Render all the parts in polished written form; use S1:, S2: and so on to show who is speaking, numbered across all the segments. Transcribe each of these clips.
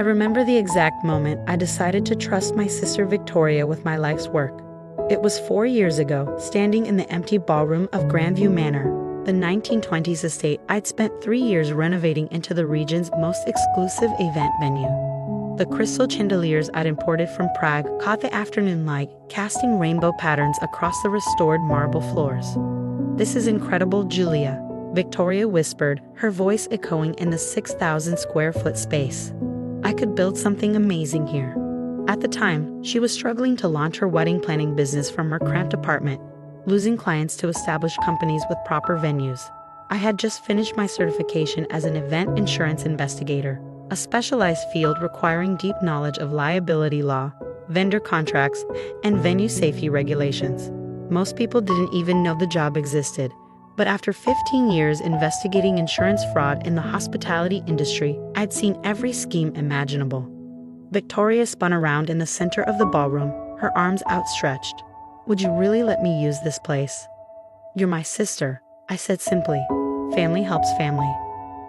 S1: I remember the exact moment I decided to trust my sister Victoria with my life's work. It was 4 years ago, standing in the empty ballroom of Grandview Manor, the 1920s estate I'd spent 3 years renovating into the region's most exclusive event venue. The crystal chandeliers I'd imported from Prague caught the afternoon light, casting rainbow patterns across the restored marble floors. "This is incredible, Julia," Victoria whispered, her voice echoing in the 6,000 square foot space. "I could build something amazing here." At the time, she was struggling to launch her wedding planning business from her cramped apartment, losing clients to established companies with proper venues. I had just finished my certification as an event insurance investigator, a specialized field requiring deep knowledge of liability law, vendor contracts, and venue safety regulations. Most people didn't even know the job existed, but after 15 years investigating insurance fraud in the hospitality industry, I'd seen every scheme imaginable. Victoria spun around in the center of the ballroom, her arms outstretched. "Would you really let me use this place?" "You're my sister," I said simply. "Family helps family."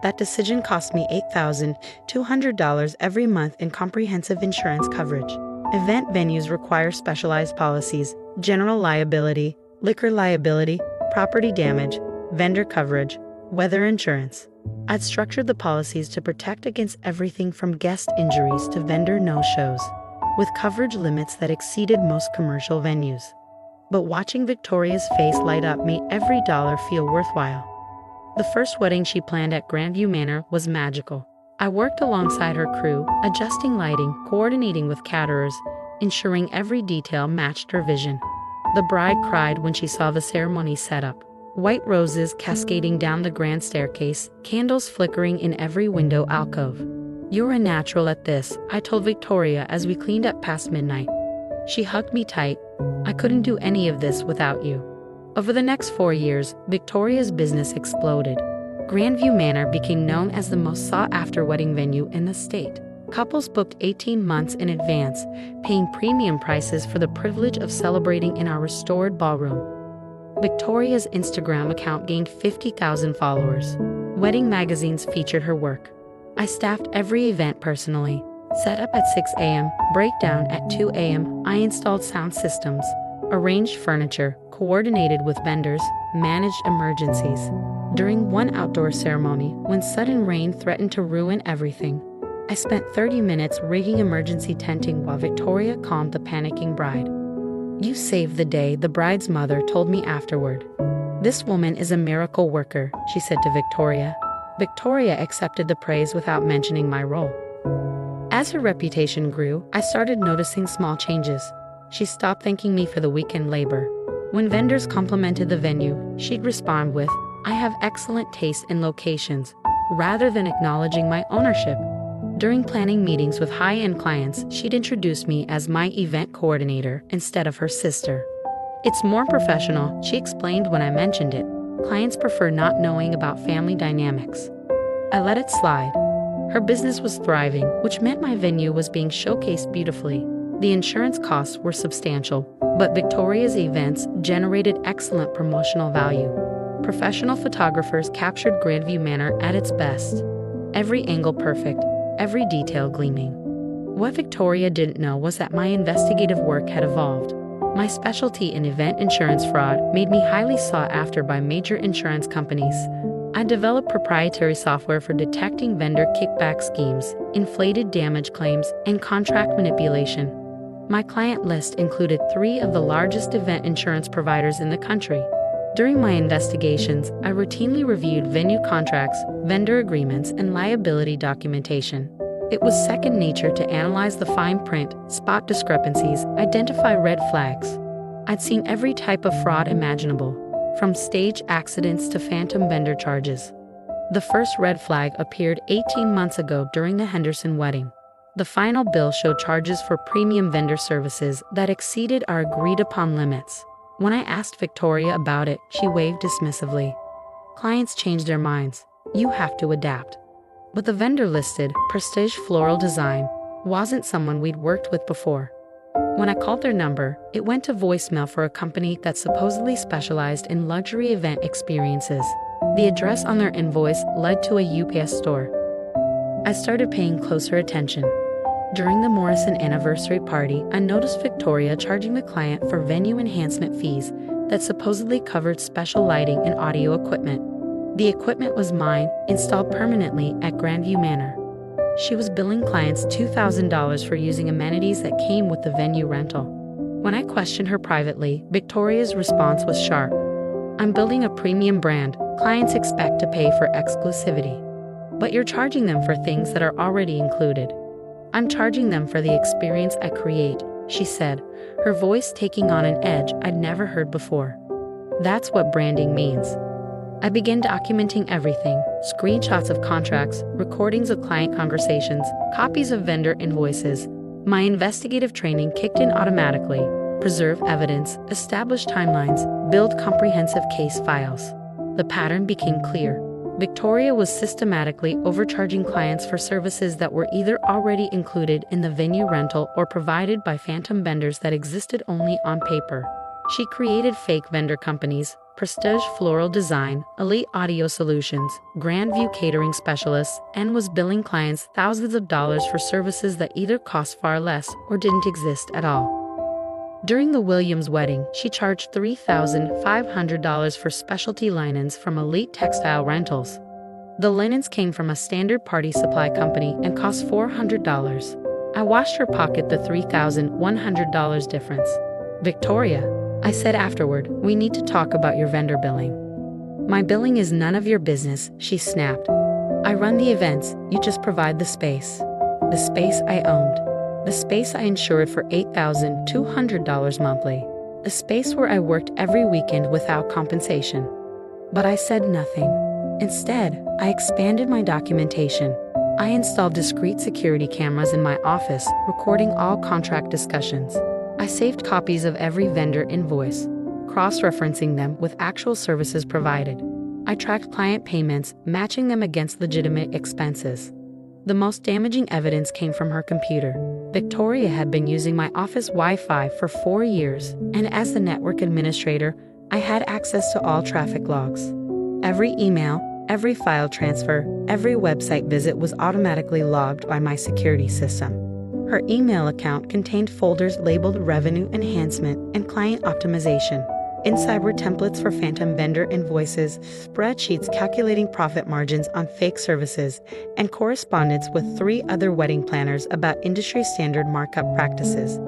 S1: That decision cost me $8,200 every month in comprehensive insurance coverage. Event venues require specialized policies: general liability, liquor liability, property damage, vendor coverage, weather insurance. I'd structured the policies to protect against everything from guest injuries to vendor no-shows, with coverage limits that exceeded most commercial venues. But watching Victoria's face light up made every dollar feel worthwhile. The first wedding she planned at Grandview Manor was magical. I worked alongside her crew, adjusting lighting, coordinating with caterers, ensuring every detail matched her vision. The bride cried when she saw the ceremony set up. White roses cascading down the grand staircase, candles flickering in every window alcove. "You're a natural at this," I told Victoria as we cleaned up past midnight. She hugged me tight. "I couldn't do any of this without you." Over the next 4 years, Victoria's business exploded. Grandview Manor became known as the most sought-after wedding venue in the state. Couples booked 18 months in advance, paying premium prices for the privilege of celebrating in our restored ballroom. Victoria's Instagram account gained 50,000 followers. Wedding magazines featured her work. I staffed every event personally. Set up at 6 a.m., breakdown at 2 a.m., I installed sound systems, arranged furniture, coordinated with vendors, managed emergencies. During one outdoor ceremony, when sudden rain threatened to ruin everything, I spent 30 minutes rigging emergency tenting while Victoria calmed the panicking bride. "You saved the day," the bride's mother told me afterward. "This woman is a miracle worker," she said to Victoria. Victoria accepted the praise without mentioning my role. As her reputation grew, I started noticing small changes. She stopped thanking me for the weekend labor. When vendors complimented the venue, she'd respond with, "I have excellent taste in locations," rather than acknowledging my ownership. During planning meetings with high-end clients, she'd introduce me as my event coordinator instead of her sister. "It's more professional," she explained when I mentioned it. "Clients prefer not knowing about family dynamics." I let it slide. Her business was thriving, which meant my venue was being showcased beautifully. The insurance costs were substantial, but Victoria's events generated excellent promotional value. Professional photographers captured Grandview Manor at its best. Every angle perfect, every detail gleaming. What Victoria didn't know was that my investigative work had evolved. My specialty in event insurance fraud made me highly sought after by major insurance companies. I developed proprietary software for detecting vendor kickback schemes, inflated damage claims, and contract manipulation. My client list included 3 of the largest event insurance providers in the country. During my investigations, I routinely reviewed venue contracts, vendor agreements, and liability documentation. It was second nature to analyze the fine print, spot discrepancies, identify red flags. I'd seen every type of fraud imaginable, from stage accidents to phantom vendor charges. The first red flag appeared 18 months ago during the Henderson wedding. The final bill showed charges for premium vendor services that exceeded our agreed-upon limits. When I asked Victoria about it, she waved dismissively. "Clients change their minds. You have to adapt." But the vendor listed, Prestige Floral Design, wasn't someone we'd worked with before. When I called their number, it went to voicemail for a company that supposedly specialized in luxury event experiences. The address on their invoice led to a UPS store. I started paying closer attention. During the Morrison anniversary party, I noticed Victoria charging the client for venue enhancement fees that supposedly covered special lighting and audio equipment. The equipment was mine, installed permanently at Grandview Manor. She was billing clients $2,000 for using amenities that came with the venue rental. When I questioned her privately, Victoria's response was sharp. "I'm building a premium brand. Clients expect to pay for exclusivity. But you're charging them for things that are already included." "I'm charging them for the experience I create," she said, her voice taking on an edge I'd never heard before. "That's what branding means." I began documenting everything: screenshots of contracts, recordings of client conversations, copies of vendor invoices. My investigative training kicked in automatically: preserve evidence, establish timelines, build comprehensive case files. The pattern became clear. Victoria was systematically overcharging clients for services that were either already included in the venue rental or provided by phantom vendors that existed only on paper. She created fake vendor companies: Prestige Floral Design, Elite Audio Solutions, Grandview Catering Specialists, and was billing clients thousands of dollars for services that either cost far less or didn't exist at all. During the Williams wedding, she charged $3,500 for specialty linens from Elite Textile Rentals. The linens came from a standard party supply company and cost $400. I watched her pocket the $3,100 difference. "Victoria," I said afterward, "we need to talk about your vendor billing." "My billing is none of your business," she snapped. "I run the events, you just provide the space." The space I owned. The space I insured for $8,200 monthly. A space where I worked every weekend without compensation. But I said nothing. Instead, I expanded my documentation. I installed discrete security cameras in my office, recording all contract discussions. I saved copies of every vendor invoice, cross-referencing them with actual services provided. I tracked client payments, matching them against legitimate expenses. The most damaging evidence came from her computer. Victoria had been using my office Wi-Fi for 4 years, and as the network administrator, I had access to all traffic logs. Every email, every file transfer, every website visit was automatically logged by my security system. Her email account contained folders labeled Revenue Enhancement and Client Optimization. Inside were templates for phantom vendor invoices, spreadsheets calculating profit margins on fake services, and correspondence with 3 other wedding planners about industry-standard markup practices.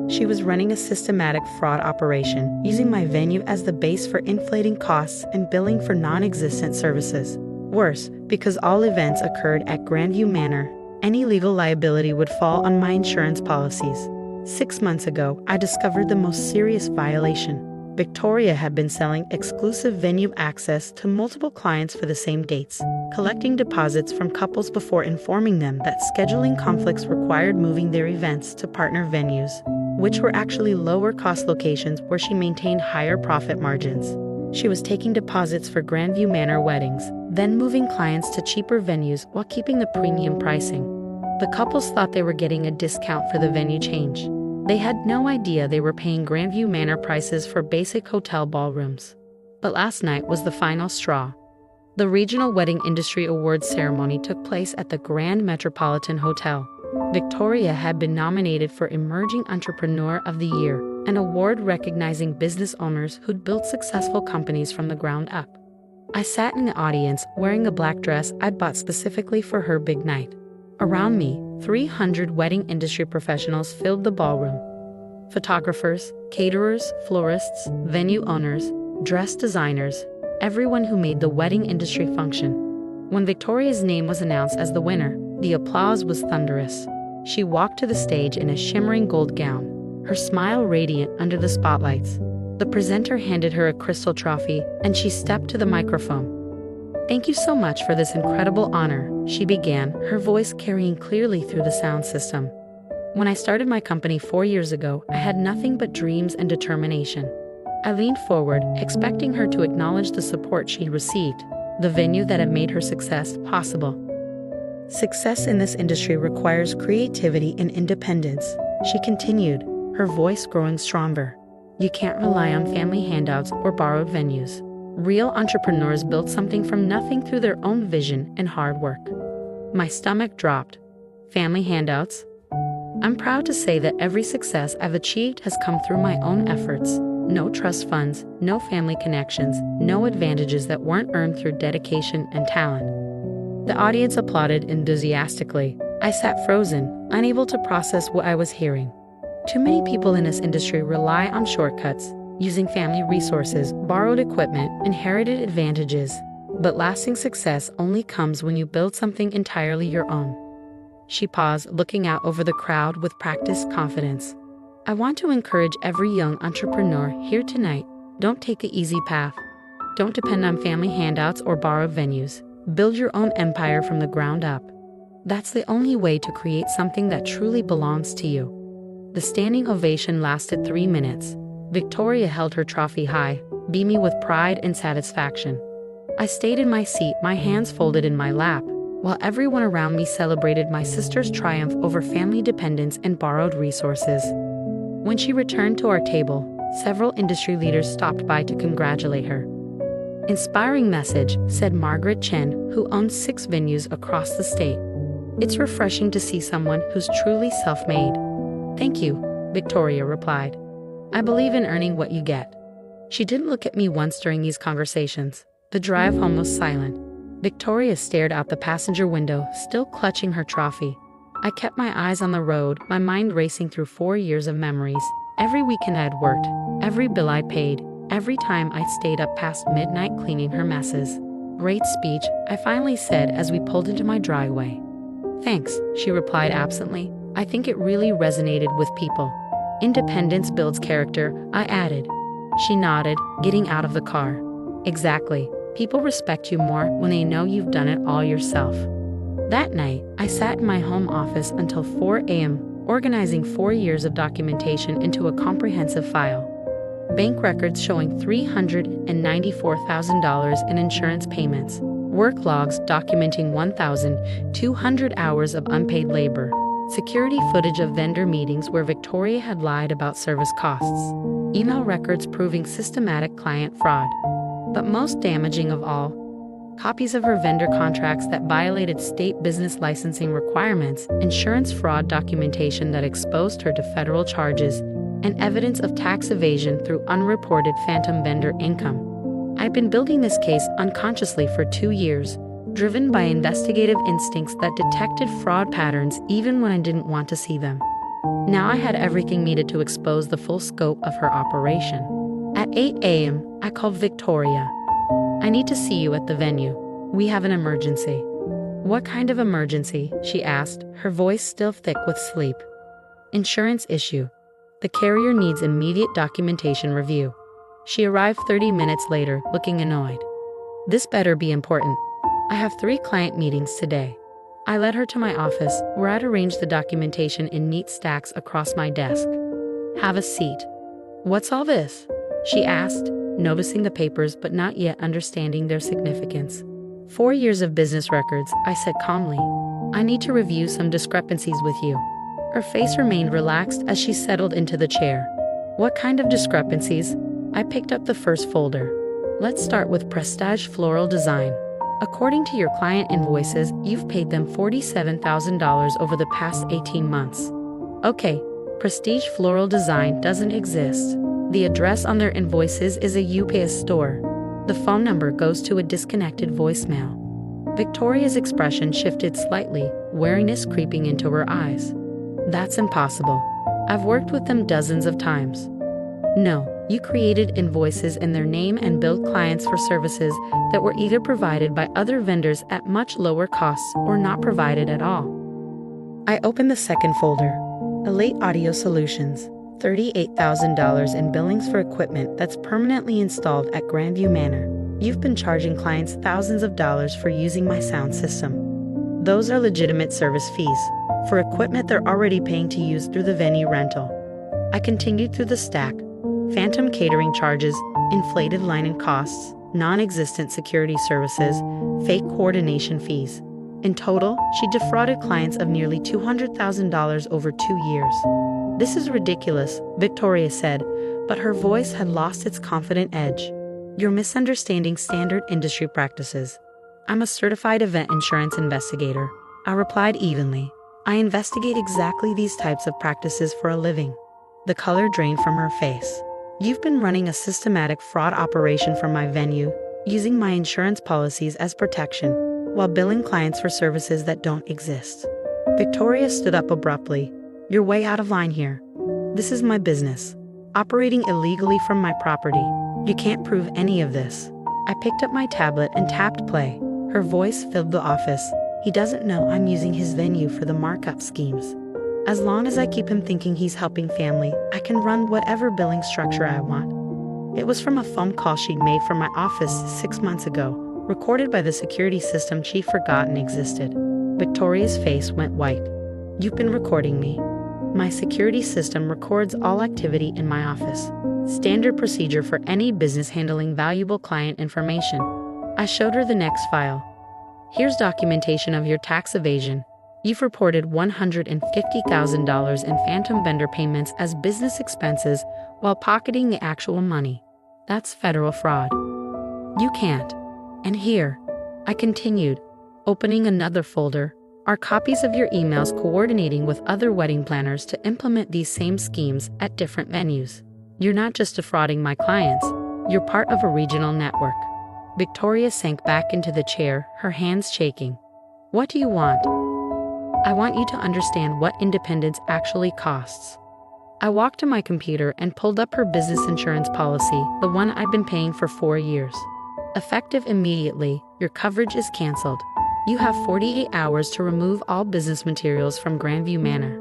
S1: She was running a systematic fraud operation, using my venue as the base for inflating costs and billing for non-existent services. Worse, because all events occurred at Grandview Manor, any legal liability would fall on my insurance policies. 6 months ago, I discovered the most serious violation. Victoria had been selling exclusive venue access to multiple clients for the same dates, collecting deposits from couples before informing them that scheduling conflicts required moving their events to partner venues, which were actually lower-cost locations where she maintained higher profit margins. She was taking deposits for Grandview Manor weddings, then moving clients to cheaper venues while keeping the premium pricing. The couples thought they were getting a discount for the venue change. They had no idea they were paying Grandview Manor prices for basic hotel ballrooms. But last night was the final straw. The Regional Wedding Industry Awards ceremony took place at the Grand Metropolitan Hotel. Victoria had been nominated for Emerging Entrepreneur of the Year, an award recognizing business owners who'd built successful companies from the ground up. I sat in the audience wearing a black dress I'd bought specifically for her big night. Around me, 300 wedding industry professionals filled the ballroom. Photographers, caterers, florists, venue owners, dress designers, everyone who made the wedding industry function. When Victoria's name was announced as the winner, the applause was thunderous. She walked to the stage in a shimmering gold gown, her smile radiant under the spotlights. The presenter handed her a crystal trophy, and she stepped to the microphone. "Thank you so much for this incredible honor," she began, her voice carrying clearly through the sound system. "When I started my company 4 years ago, I had nothing but dreams and determination." I leaned forward, expecting her to acknowledge the support she'd received, the venue that had made her success possible. "Success in this industry requires creativity and independence," she continued, her voice growing stronger. "You can't rely on family handouts or borrowed venues. Real entrepreneurs build something from nothing through their own vision and hard work." My stomach dropped. Family handouts? I'm proud to say that every success I've achieved has come through my own efforts. No trust funds, no family connections, no advantages that weren't earned through dedication and talent. The audience applauded enthusiastically. I sat frozen, unable to process what I was hearing. Too many people in this industry rely on shortcuts, using family resources, borrowed equipment, inherited advantages. But lasting success only comes when you build something entirely your own. She paused, looking out over the crowd with practiced confidence. I want to encourage every young entrepreneur here tonight. Don't take the easy path. Don't depend on family handouts or borrowed venues. Build your own empire from the ground up. That's the only way to create something that truly belongs to you. The standing ovation lasted 3 minutes. Victoria held her trophy high, beaming with pride and satisfaction. I stayed in my seat, my hands folded in my lap, while everyone around me celebrated my sister's triumph over family dependence and borrowed resources. When she returned to our table, several industry leaders stopped by to congratulate her. "Inspiring message," said Margaret Chen, who owns 6 venues across the state. "It's refreshing to see someone who's truly self-made." "Thank you," Victoria replied. "I believe in earning what you get." She didn't look at me once during these conversations. The drive home was silent. Victoria stared out the passenger window, still clutching her trophy. I kept my eyes on the road, my mind racing through 4 years of memories. Every weekend I'd worked, every bill I paid, every time I stayed up past midnight cleaning her messes. "Great speech," I finally said as we pulled into my driveway. "Thanks," she replied absently. "I think it really resonated with people." "Independence builds character," I added. She nodded, getting out of the car. "Exactly. People respect you more when they know you've done it all yourself." That night, I sat in my home office until 4 a.m., organizing 4 years of documentation into a comprehensive file. Bank records showing $394,000 in insurance payments, work logs documenting 1,200 hours of unpaid labor, security footage of vendor meetings where Victoria had lied about service costs, email records proving systematic client fraud. But most damaging of all, copies of her vendor contracts that violated state business licensing requirements, insurance fraud documentation that exposed her to federal charges, and evidence of tax evasion through unreported phantom vendor income. I'd been building this case unconsciously for 2 years, driven by investigative instincts that detected fraud patterns even when I didn't want to see them. Now I had everything needed to expose the full scope of her operation. At 8 a.m., I called Victoria. "I need to see you at the venue. We have an emergency." "What kind of emergency?" she asked, her voice still thick with sleep. "Insurance issue. The carrier needs immediate documentation review." She arrived 30 minutes later, looking annoyed. "This better be important. I have 3 client meetings today." I led her to my office, where I'd arranged the documentation in neat stacks across my desk. "Have a seat." "What's all this?" she asked, noticing the papers but not yet understanding their significance. 4 years of business records," I said calmly. "I need to review some discrepancies with you." Her face remained relaxed as she settled into the chair. "What kind of discrepancies?" I picked up the first folder. "Let's start with Prestige Floral Design. According to your client invoices, you've paid them $47,000 over the past 18 months. Okay, Prestige Floral Design doesn't exist. The address on their invoices is a UPS store. The phone number goes to a disconnected voicemail." Victoria's expression shifted slightly, wariness creeping into her eyes. "That's impossible. I've worked with them dozens of times." "No, you created invoices in their name and billed clients for services that were either provided by other vendors at much lower costs or not provided at all." I opened the second folder. Elite Audio Solutions. $38,000 in billings for equipment that's permanently installed at Grandview Manor. You've been charging clients thousands of dollars for using my sound system. Those are legitimate service fees for equipment they're already paying to use through the venue rental. I continued through the stack. Phantom catering charges, inflated line-in costs, non-existent security services, fake coordination fees. In total, she defrauded clients of nearly $200,000 over 2 years. "This is ridiculous," Victoria said, but her voice had lost its confident edge. "You're misunderstanding standard industry practices. I'm a certified event insurance investigator. I replied evenly. I investigate exactly these types of practices for a living. The color drained from her face. You've been running a systematic fraud operation for my venue, using my insurance policies as protection, while billing clients for services that don't exist. Victoria stood up abruptly. You're way out of line here. This is my business. Operating illegally from my property. You can't prove any of this. I picked up my tablet and tapped play. Her voice filled the office. He doesn't know I'm using his venue for the markup schemes. As long as I keep him thinking he's helping family, I can run whatever billing structure I want. It was from a phone call she'd made from my office 6 months ago, recorded by the security system she'd forgotten existed. Victoria's face went white. You've been recording me. My security system records all activity in my office. Standard procedure for any business handling valuable client information. I showed her the next file. Here's documentation of your tax evasion. You've reported $150,000 in phantom vendor payments as business expenses while pocketing the actual money. That's federal fraud. You can't. And here, I continued, opening another folder, are copies of your emails coordinating with other wedding planners to implement these same schemes at different venues. You're not just defrauding my clients, you're part of a regional network. Victoria sank back into the chair, her hands shaking. What do you want? I want you to understand what independence actually costs. I walked to my computer and pulled up her business insurance policy, the one I've been paying for 4 years. Effective immediately, your coverage is canceled. You have 48 hours to remove all business materials from Grandview Manor.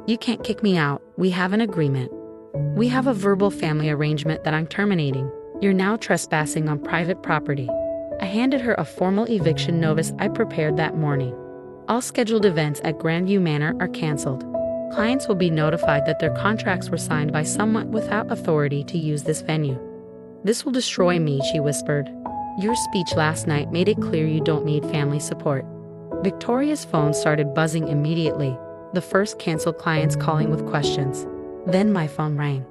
S1: You can't kick me out, we have an agreement. We have a verbal family arrangement that I'm terminating. You're now trespassing on private property. I handed her a formal eviction notice I prepared that morning. All scheduled events at Grandview Manor are canceled. Clients will be notified that their contracts were signed by someone without authority to use this venue. This will destroy me, she whispered. Your speech last night made it clear you don't need family support. Victoria's phone started buzzing immediately, the first canceled clients calling with questions. Then my phone rang.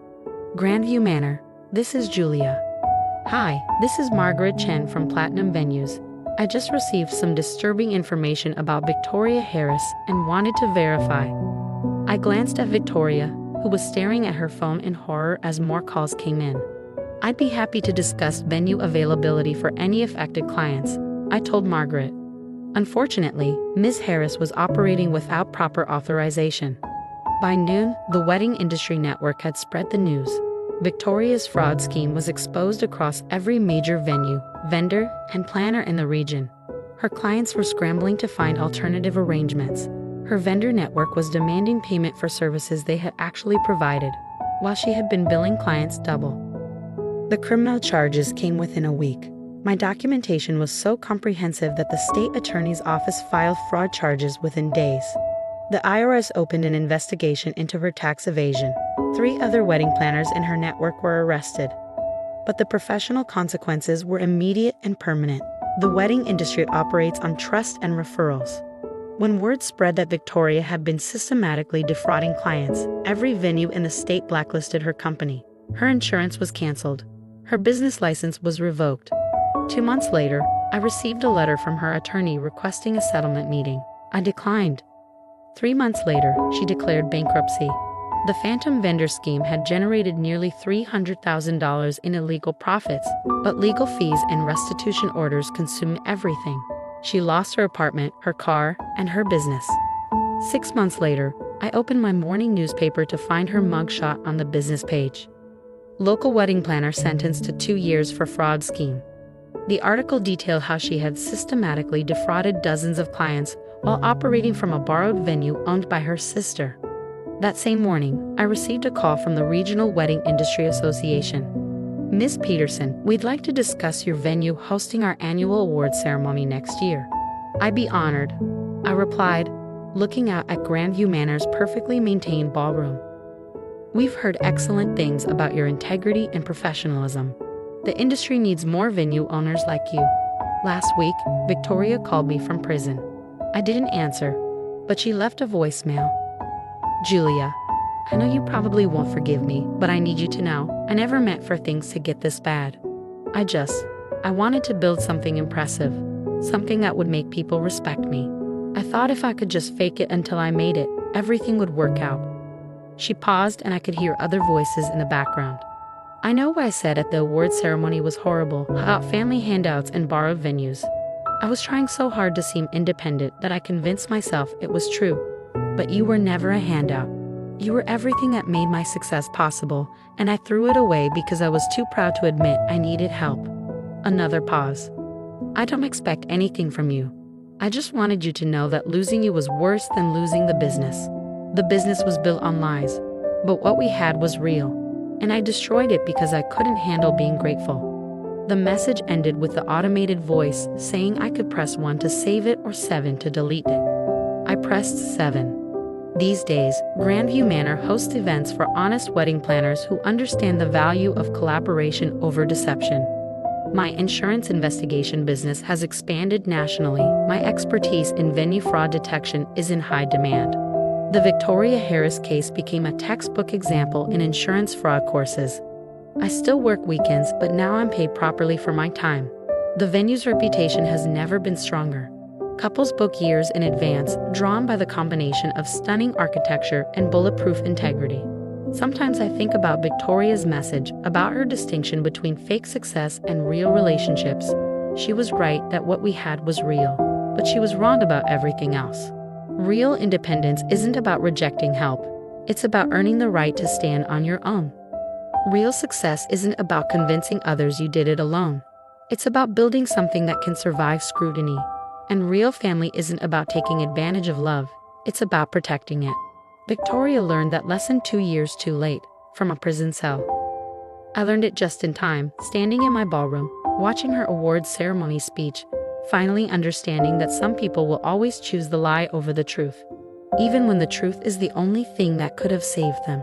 S1: Grandview Manor, this is Julia. Hi, this is Margaret Chen from Platinum Venues. I just received some disturbing information about Victoria Harris and wanted to verify. I glanced at Victoria, who was staring at her phone in horror as more calls came in. I'd be happy to discuss venue availability for any affected clients, I told Margaret. Unfortunately, Ms. Harris was operating without proper authorization. By noon, the wedding industry network had spread the news. Victoria's fraud scheme was exposed across every major venue, vendor, and planner in the region. Her clients were scrambling to find alternative arrangements. Her vendor network was demanding payment for services they had actually provided, while she had been billing clients double. The criminal charges came within a week. My documentation was so comprehensive that the state attorney's office filed fraud charges within days. The IRS opened an investigation into her tax evasion. 3 other wedding planners in her network were arrested. But the professional consequences were immediate and permanent. The wedding industry operates on trust and referrals. When word spread that Victoria had been systematically defrauding clients, every venue in the state blacklisted her company. Her insurance was canceled. Her business license was revoked. 2 months later, I received a letter from her attorney requesting a settlement meeting. I declined. 3 months later, she declared bankruptcy. The phantom vendor scheme had generated nearly $300,000 in illegal profits, but legal fees and restitution orders consumed everything. She lost her apartment, her car, and her business. 6 months later, I opened my morning newspaper to find her mugshot on the business page. Local wedding planner sentenced to 2 years for fraud scheme. The article detailed how she had systematically defrauded dozens of clients while operating from a borrowed venue owned by her sister. That same morning, I received a call from the Regional Wedding Industry Association. Ms. Peterson, we'd like to discuss your venue hosting our annual award ceremony next year. I'd be honored, I replied, looking out at Grandview Manor's perfectly maintained ballroom. We've heard excellent things about your integrity and professionalism. The industry needs more venue owners like you. Last week, Victoria called me from prison. I didn't answer, but she left a voicemail. Julia, I know you probably won't forgive me, but I need you to know, I never meant for things to get this bad. I wanted to build something impressive, something that would make people respect me. I thought if I could just fake it until I made it, everything would work out." She paused and I could hear other voices in the background. "I know what I said at the award ceremony was horrible, about family handouts and borrowed venues. I was trying so hard to seem independent that I convinced myself it was true. But you were never a handout. You were everything that made my success possible, and I threw it away because I was too proud to admit I needed help." Another pause. "I don't expect anything from you. I just wanted you to know that losing you was worse than losing the business. The business was built on lies, but what we had was real, and I destroyed it because I couldn't handle being grateful." The message ended with the automated voice saying I could press 1 to save it or 7 to delete it. I pressed 7. These days, Grandview Manor hosts events for honest wedding planners who understand the value of collaboration over deception. My insurance investigation business has expanded nationally. My expertise in venue fraud detection is in high demand. The Victoria Harris case became a textbook example in insurance fraud courses. I still work weekends, but now I'm paid properly for my time. The venue's reputation has never been stronger. Couples book years in advance, drawn by the combination of stunning architecture and bulletproof integrity. Sometimes I think about Victoria's message, about her distinction between fake success and real relationships. She was right that what we had was real, but she was wrong about everything else. Real independence isn't about rejecting help. It's about earning the right to stand on your own. Real success isn't about convincing others you did it alone. It's about building something that can survive scrutiny. And real family isn't about taking advantage of love. It's about protecting it. Victoria learned that lesson 2 years too late, from a prison cell. I learned it just in time, standing in my ballroom, watching her awards ceremony speech, finally understanding that some people will always choose the lie over the truth, even when the truth is the only thing that could have saved them.